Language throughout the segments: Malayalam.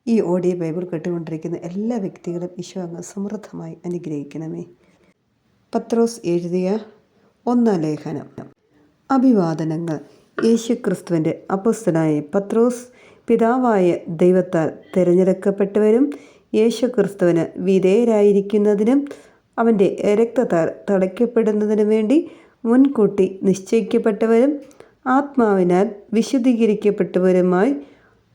ഈ ഓഡിയോ ബൈബിൾ കേട്ടുകൊണ്ടിരിക്കുന്ന എല്ലാ വ്യക്തികളും ഈശോ അങ്ങ് സമൃദ്ധമായി അനുഗ്രഹിക്കണമേ. പത്രോസ് എഴുതിയ 1 ലേഖനം. അഭിവാദനങ്ങൾ. യേശുക്രിസ്തുവിൻ്റെ അപ്പോസ്തലനായ പത്രോസ്, പിതാവായ ദൈവത്താൽ തിരഞ്ഞെടുക്കപ്പെട്ടവരും യേശുക്രിസ്തുവിന് വിധേയരായിരിക്കുന്നതിനും അവൻ്റെ രക്തത്താൽ തളിക്കപ്പെടുന്നതിനു വേണ്ടി മുൻകൂട്ടി നിശ്ചയിക്കപ്പെട്ടവരും ആത്മാവിനാൽ വിശുദ്ധീകരിക്കപ്പെട്ടവരുമായി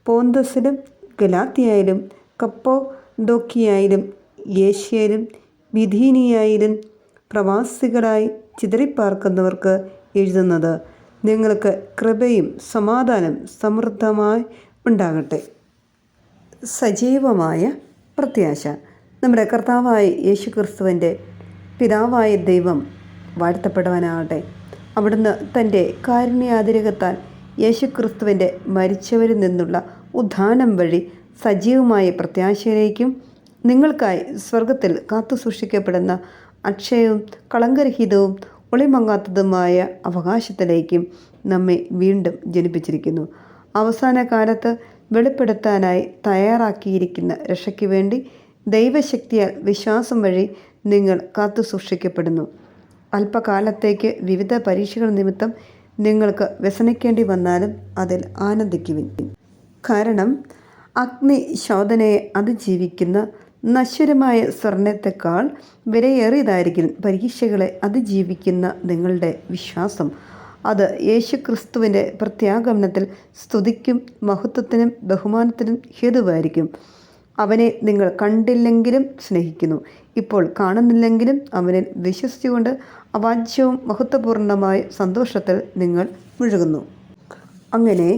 പോന്തസിലും ഗലാത്യയിലും കപ്പദോക്യയിലും ഏഷ്യയിലും ബിഥീനിയയിലും പ്രവാസികളായി ചിതറിപ്പാർക്കുന്നവർക്ക് എഴുതുന്നത്, നിങ്ങൾക്ക് കൃപയും സമാധാനം സമൃദ്ധമായി ഉണ്ടാകട്ടെ. സജീവമായ പ്രത്യാശ. നമ്മുടെ കർത്താവായ യേശുക്രിസ്തുവിൻ്റെ പിതാവായ ദൈവം വാഴ്ത്തപ്പെടുവാനാകട്ടെ. അവിടുന്ന് തൻ്റെ കാരുണ്യാതിരകത്താൽ യേശുക്രിസ്തുവിൻ്റെ മരിച്ചവരിൽ നിന്നുള്ള ഉത്ഥാനം വഴി സജീവമായ പ്രത്യാശയിലേക്കും നിങ്ങൾക്കായി സ്വർഗത്തിൽ കാത്തു സൂക്ഷിക്കപ്പെടുന്ന അക്ഷയവും കളങ്കരഹിതവും ഒളിമങ്ങാത്തതുമായ അവകാശത്തിലേക്കും നമ്മെ വീണ്ടും ജനിപ്പിച്ചിരിക്കുന്നു. അവസാന കാലത്ത് വെളിപ്പെടുത്താനായി തയ്യാറാക്കിയിരിക്കുന്ന രക്ഷയ്ക്ക് വേണ്ടി ദൈവശക്തിയാൽ വിശ്വാസം വഴി നിങ്ങൾ കാത്തു സൂക്ഷിക്കപ്പെടുന്നു. അല്പകാലത്തേക്ക് വിവിധ പരീക്ഷകൾ നിമിത്തം നിങ്ങൾക്ക് വ്യസനിക്കേണ്ടി വന്നാലും അതിൽ ആനന്ദിക്കുവിൻ. കാരണം അഗ്നിശോധനയെ അതിജീവിക്കുന്ന നശ്വരമായ സ്വർണത്തെക്കാൾ വിലയേറിയതായിരിക്കും പരീക്ഷകളെ അതിജീവിക്കുന്ന നിങ്ങളുടെ വിശ്വാസം. അത് യേശുക്രിസ്തുവിൻ്റെ പ്രത്യാഗമനത്തിൽ സ്തുതിക്കും മഹത്വത്തിനും ബഹുമാനത്തിനും ഹേതുവായിരിക്കും. അവനെ നിങ്ങൾ കണ്ടില്ലെങ്കിലും സ്നേഹിക്കുന്നു, ഇപ്പോൾ കാണുന്നില്ലെങ്കിലും അവനിൽ വിശ്വസിച്ചുകൊണ്ട് അവാച്യവും മഹത്വപൂർണമായ സന്തോഷത്തിൽ നിങ്ങൾ മുഴുകുന്നു. അങ്ങനെ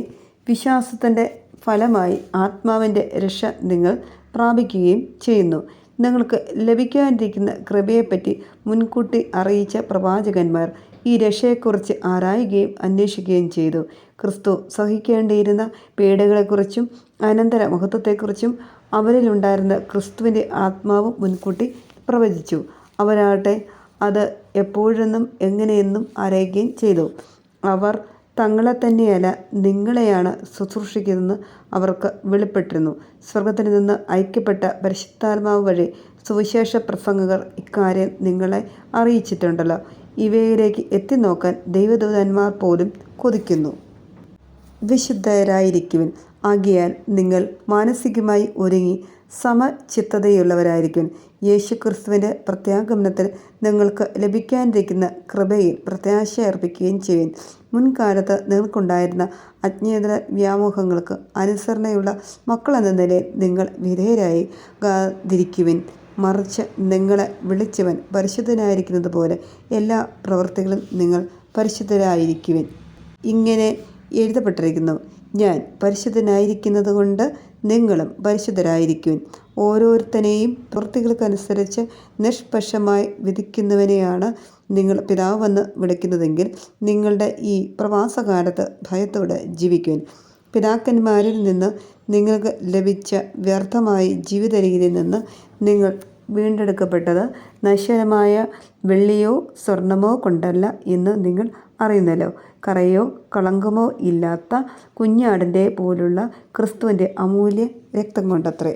വിശ്വാസത്തിൻ്റെ ഫലമായി ആത്മാവിൻ്റെ രക്ഷ നിങ്ങൾ പ്രാപിക്കുകയും ചെയ്യുന്നു. നിങ്ങൾക്ക് ലഭിക്കാനിരിക്കുന്ന കൃപയെപ്പറ്റി മുൻകൂട്ടി അറിയിച്ച പ്രവാചകന്മാർ ഈ രക്ഷയെക്കുറിച്ച് ആരായുകയും അന്വേഷിക്കുകയും ചെയ്തു. ക്രിസ്തു സഹിക്കേണ്ടിയിരുന്ന പീഡകളെക്കുറിച്ചും അനന്തര മഹത്വത്തെക്കുറിച്ചും അവരിലുണ്ടായിരുന്ന ക്രിസ്തുവിൻ്റെ ആത്മാവ് മുൻകൂട്ടി പ്രവചിച്ചു. അവരാകട്ടെ അത് എപ്പോഴെന്നും എങ്ങനെയെന്നും അറിയുകയും ചെയ്തു. അവർ തങ്ങളെ തന്നെയല്ല നിങ്ങളെയാണ് ശുശ്രൂഷിക്കുന്നതെന്ന് അവർക്ക് വെളിപ്പെട്ടിരുന്നു. സ്വർഗത്തിൽ നിന്ന് ഐക്യപ്പെട്ട പരിശുദ്ധാത്മാവ് വഴി സുവിശേഷ പ്രസംഗകർ ഇക്കാര്യം നിങ്ങളെ അറിയിച്ചിട്ടുണ്ടല്ലോ. ഇവയിലേക്ക് എത്തിനോക്കാൻ ദൈവദൂതന്മാർ പോലും കൊതിക്കുന്നു. വിശുദ്ധരായിരിക്കുവിൻ. ആകയാൽ നിങ്ങൾ മാനസികമായി ഒരുങ്ങി സമചിത്തതയുള്ളവരായിരിക്കും. യേശുക്രിസ്തുവിൻ്റെ പ്രത്യാഗമനത്തിൽ നിങ്ങൾക്ക് ലഭിക്കാനിരിക്കുന്ന കൃപയിൽ പ്രത്യാശ അർപ്പിക്കുകയും ചെയ്യുവിൻ. മുൻകാലത്ത് നിങ്ങൾക്കുണ്ടായിരുന്ന അജ്ഞേതര വ്യാമോഹങ്ങൾക്ക് അനുസരണയുള്ള മക്കളെന്ന നിലയിൽ നിങ്ങൾ വിധേയരായിരിക്കുവിൻ. മറിച്ച് നിങ്ങളെ വിളിച്ചവൻ പരിശുദ്ധനായിരിക്കുന്നത് പോലെ എല്ലാ പ്രവൃത്തികളും നിങ്ങൾ പരിശുദ്ധരായിരിക്കുവിൻ. ഇങ്ങനെ എഴുതപ്പെട്ടിരിക്കുന്നു, ഞാൻ പരിശുദ്ധനായിരിക്കുന്നത് കൊണ്ട് നിങ്ങളും പരിശുദ്ധരായിരിക്കുവിൻ. ഓരോരുത്തനെയും പ്രവൃത്തികൾക്കനുസരിച്ച് നിഷ്പക്ഷമായി വിധിക്കുന്നവനെയാണ് നിങ്ങൾ പിതാവെന്ന് വിളിക്കുന്നതെങ്കിൽ നിങ്ങളുടെ ഈ പ്രവാസകാലത്ത് ഭയത്തോടെ ജീവിക്കുവിൻ. പിതാക്കന്മാരിൽ നിന്ന് നിങ്ങൾക്ക് ലഭിച്ച വ്യർത്ഥമായ ജീവിത രീതിയിൽ നിന്ന് നിങ്ങൾ വീണ്ടെടുക്കപ്പെട്ടത് നശ്വരമായ വെള്ളിയോ സ്വർണമോ കൊണ്ടല്ല എന്ന് നിങ്ങൾ അറിയുന്നല്ലോ. കറയോ കളങ്കമോ ഇല്ലാത്ത കുഞ്ഞാടിൻ്റെ പോലുള്ള ക്രിസ്തുവിൻ്റെ അമൂല്യ രക്തം കൊണ്ടത്രേ.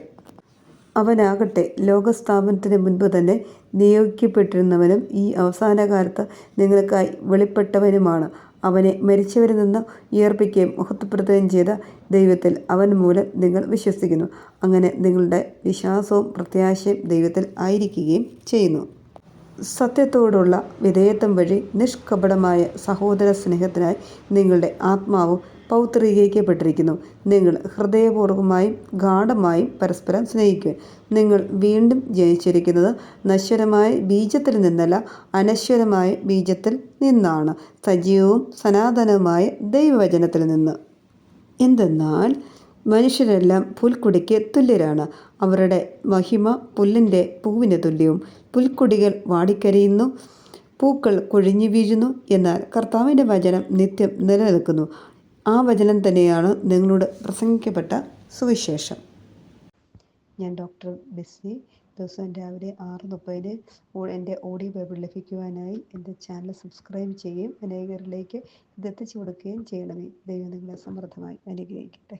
അവനാകട്ടെ ലോകസ്ഥാപനത്തിന് മുൻപ് തന്നെ നിയോഗിക്കപ്പെട്ടിരുന്നവനും ഈ അവസാന കാലത്ത് നിങ്ങൾക്കായി വെളിപ്പെട്ടവനുമാണ്. അവനെ മരിച്ചവരിൽ നിന്ന് ഉയർപ്പിക്കുകയും മഹത്വപ്പെടുത്തുകയും ചെയ്ത ദൈവത്തിൽ അവൻ മൂലം നിങ്ങൾ വിശ്വസിക്കുന്നു. അങ്ങനെ നിങ്ങളുടെ വിശ്വാസവും പ്രത്യാശയും ദൈവത്തിൽ ആയിരിക്കുകയും ചെയ്യുന്നു. സത്യത്തോടുള്ള വിധേയത്വം വഴി നിഷ്കപടമായ സഹോദര സ്നേഹത്തിനായി നിങ്ങളുടെ ആത്മാവും പൗത്രീകരിക്കപ്പെട്ടിരിക്കുന്നു. നിങ്ങൾ ഹൃദയപൂർവ്വമായും ഗാഢമായും പരസ്പരം സ്നേഹിക്കുക. നിങ്ങൾ വീണ്ടും ജനിച്ചിരിക്കുന്നത് നശ്വരമായ ബീജത്തിൽ നിന്നല്ല, അനശ്വരമായ ബീജത്തിൽ നിന്നാണ്, സജീവവും സനാതനവുമായ ദൈവവചനത്തിൽ നിന്ന്. എന്തെന്നാൽ മനുഷ്യരെല്ലാം പുൽക്കൊടിക്ക് തുല്യരാണ്. അവരുടെ മഹിമ പുല്ലിൻ്റെ പൂവിന് തുല്യവും. പുൽക്കൊടികൾ വാടിക്കരിയുന്നു, പൂക്കൾ കൊഴിഞ്ഞു വീഴുന്നു, എന്നാൽ കർത്താവിൻ്റെ വചനം നിത്യം നിലനിൽക്കുന്നു. ആ വചനം തന്നെയാണ് നിങ്ങളോട് പ്രസംഗിക്കപ്പെട്ട സുവിശേഷം. ഞാൻ ഡോക്ടർ ബെസ്സി. ദിവസവും രാവിലെ 6:30 എൻ്റെ ഓഡിയോ ബൈബിൾ ലഭിക്കുവാനായി എൻ്റെ ചാനൽ സബ്സ്ക്രൈബ് ചെയ്യുകയും അനേകരിലേക്ക് ഇതെത്തിച്ചു കൊടുക്കുകയും ചെയ്യണമേ. ദൈവം നിങ്ങളെ സമൃദ്ധമായി അനുഗ്രഹിക്കട്ടെ.